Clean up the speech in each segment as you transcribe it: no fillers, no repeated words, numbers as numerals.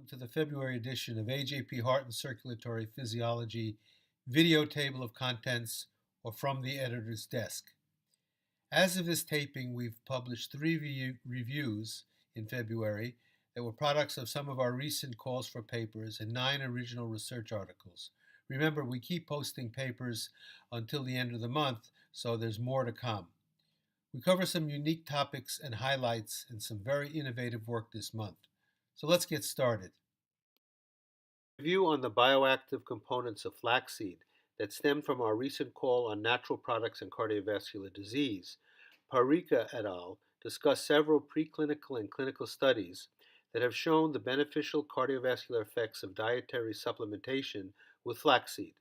Welcome to the February edition of AJP-Heart and Circulatory Physiology video table of contents, or from the editor's desk. As of this taping, we've published 3 reviews in February that were products of some of our recent calls for papers and 9 original research articles. Remember, we keep posting papers until the end of the month, so there's more to come. We cover some unique topics and highlights and some very innovative work this month. So let's get started. Review on the bioactive components of flaxseed that stem from our recent call on natural products and cardiovascular disease. Parika et al. Discuss several preclinical and clinical studies that have shown the beneficial cardiovascular effects of dietary supplementation with flaxseed.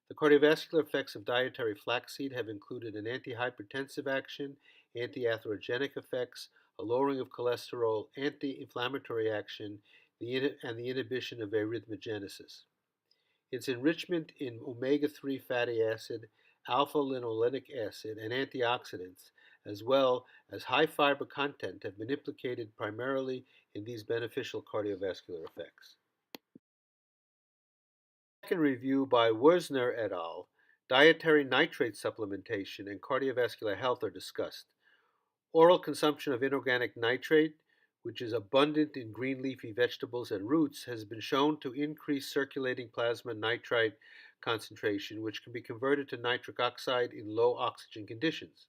The cardiovascular effects of dietary flaxseed have included an antihypertensive action, anti-atherogenic effects, a lowering of cholesterol, anti-inflammatory action, and the inhibition of arrhythmogenesis. Its enrichment in omega-3 fatty acid, alpha-linolenic acid, and antioxidants, as well as high fiber content, have been implicated primarily in these beneficial cardiovascular effects. Second review by Wurzner et al., dietary nitrate supplementation and cardiovascular health are discussed. Oral consumption of inorganic nitrate, which is abundant in green leafy vegetables and roots, has been shown to increase circulating plasma nitrite concentration, which can be converted to nitric oxide in low oxygen conditions.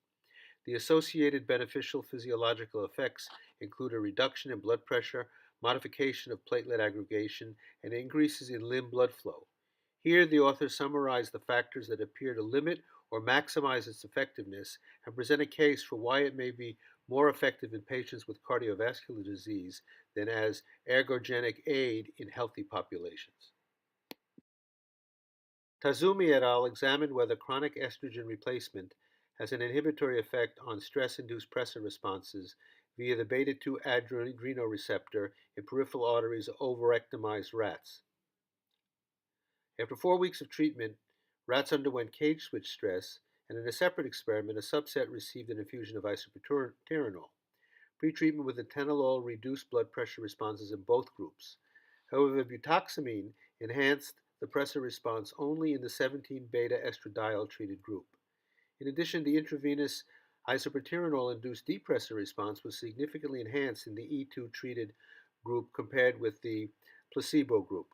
The associated beneficial physiological effects include a reduction in blood pressure, modification of platelet aggregation, and increases in limb blood flow. Here, the authors summarize the factors that appear to limit or maximize its effectiveness and present a case for why it may be more effective in patients with cardiovascular disease than as ergogenic aid in healthy populations. Tazumi et al. Examined whether chronic estrogen replacement has an inhibitory effect on stress-induced pressor responses via the beta-2 adrenoreceptor in peripheral arteries of overectomized rats. After 4 weeks of treatment, rats underwent cage switch stress, and in a separate experiment, a subset received an infusion of isobutyrenol. Pretreatment with atenolol reduced blood pressure responses in both groups. However, butoxamine enhanced the pressor response only in the 17-beta estradiol treated group. In addition, the intravenous isobutyrenol-induced depressor response was significantly enhanced in the E2 treated group compared with the placebo group.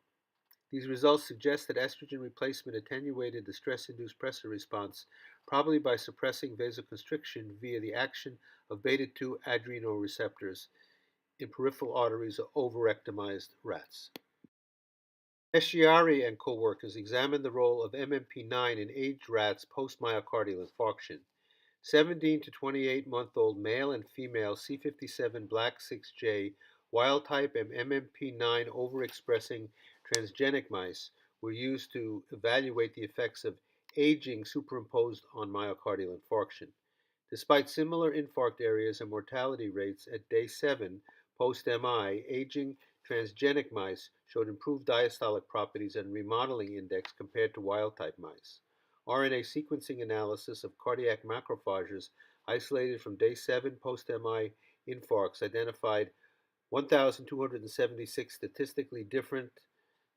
These results suggest that estrogen replacement attenuated the stress-induced pressor response, probably by suppressing vasoconstriction via the action of beta-2 adrenoreceptors in peripheral arteries of overectomized rats. Eschiari and co-workers examined the role of MMP9 in aged rats post-myocardial infarction. 17 to 28-month-old male and female C57 Black 6J wild-type and MMP9 overexpressing transgenic mice were used to evaluate the effects of aging superimposed on myocardial infarction. Despite similar infarct areas and mortality rates at day 7 post-MI, aging transgenic mice showed improved diastolic properties and remodeling index compared to wild-type mice. RNA sequencing analysis of cardiac macrophages isolated from day 7 post-MI infarcts identified 1,276 statistically different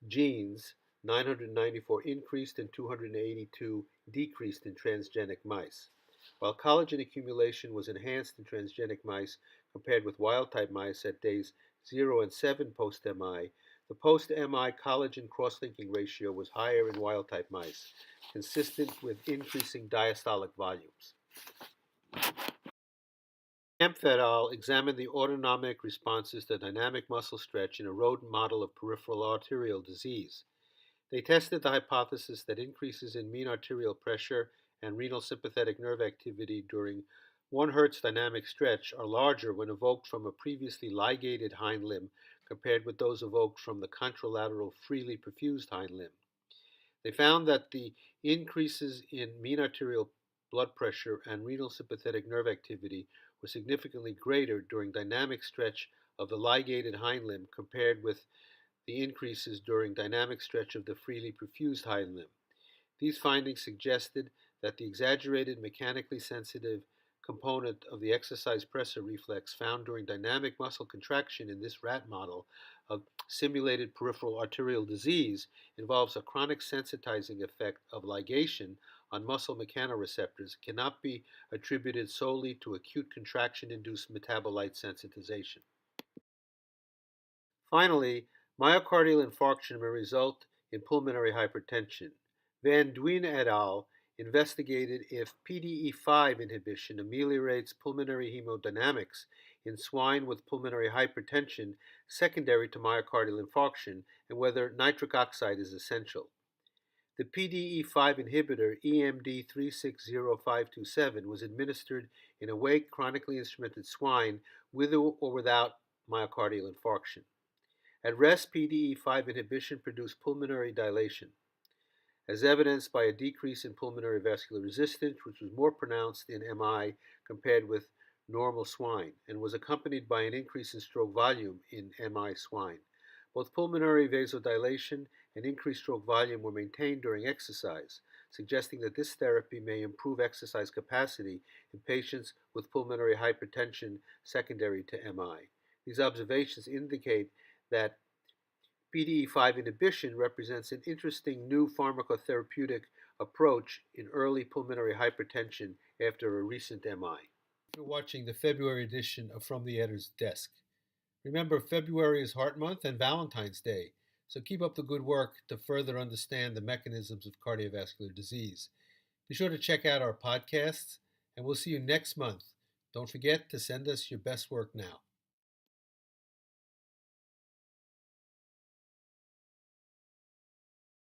genes, 994 increased and 282 decreased in transgenic mice. While collagen accumulation was enhanced in transgenic mice compared with wild-type mice at days 0 and 7 post-MI, the post-MI collagen cross-linking ratio was higher in wild-type mice, consistent with increasing diastolic volumes. Kempf et al. Examined the autonomic responses to dynamic muscle stretch in a rodent model of peripheral arterial disease. They tested the hypothesis that increases in mean arterial pressure and renal sympathetic nerve activity during 1 Hz dynamic stretch are larger when evoked from a previously ligated hind limb compared with those evoked from the contralateral freely perfused hind limb. They found that the increases in mean arterial blood pressure and renal sympathetic nerve activity were significantly greater during dynamic stretch of the ligated hind limb compared with the increases during dynamic stretch of the freely perfused hind limb. These findings suggested that the exaggerated mechanically sensitive component of the exercise pressor reflex found during dynamic muscle contraction in this rat model of simulated peripheral arterial disease involves a chronic sensitizing effect of ligation on muscle mechanoreceptors, cannot be attributed solely to acute contraction-induced metabolite sensitization. Finally, myocardial infarction may result in pulmonary hypertension. Van Duyn et al. Investigated if PDE5 inhibition ameliorates pulmonary hemodynamics in swine with pulmonary hypertension secondary to myocardial infarction and whether nitric oxide is essential. The PDE5 inhibitor EMD360527 was administered in awake chronically instrumented swine with or without myocardial infarction. At rest, PDE5 inhibition produced pulmonary dilation, as evidenced by a decrease in pulmonary vascular resistance, which was more pronounced in MI compared with normal swine, and was accompanied by an increase in stroke volume in MI swine. Both pulmonary vasodilation and increased stroke volume were maintained during exercise, suggesting that this therapy may improve exercise capacity in patients with pulmonary hypertension secondary to MI. These observations indicate that PDE5 inhibition represents an interesting new pharmacotherapeutic approach in early pulmonary hypertension after a recent MI. You're watching the February edition of From the Editor's Desk. Remember, February is Heart Month and Valentine's Day, so keep up the good work to further understand the mechanisms of cardiovascular disease. Be sure to check out our podcasts, and we'll see you next month. Don't forget to send us your best work now.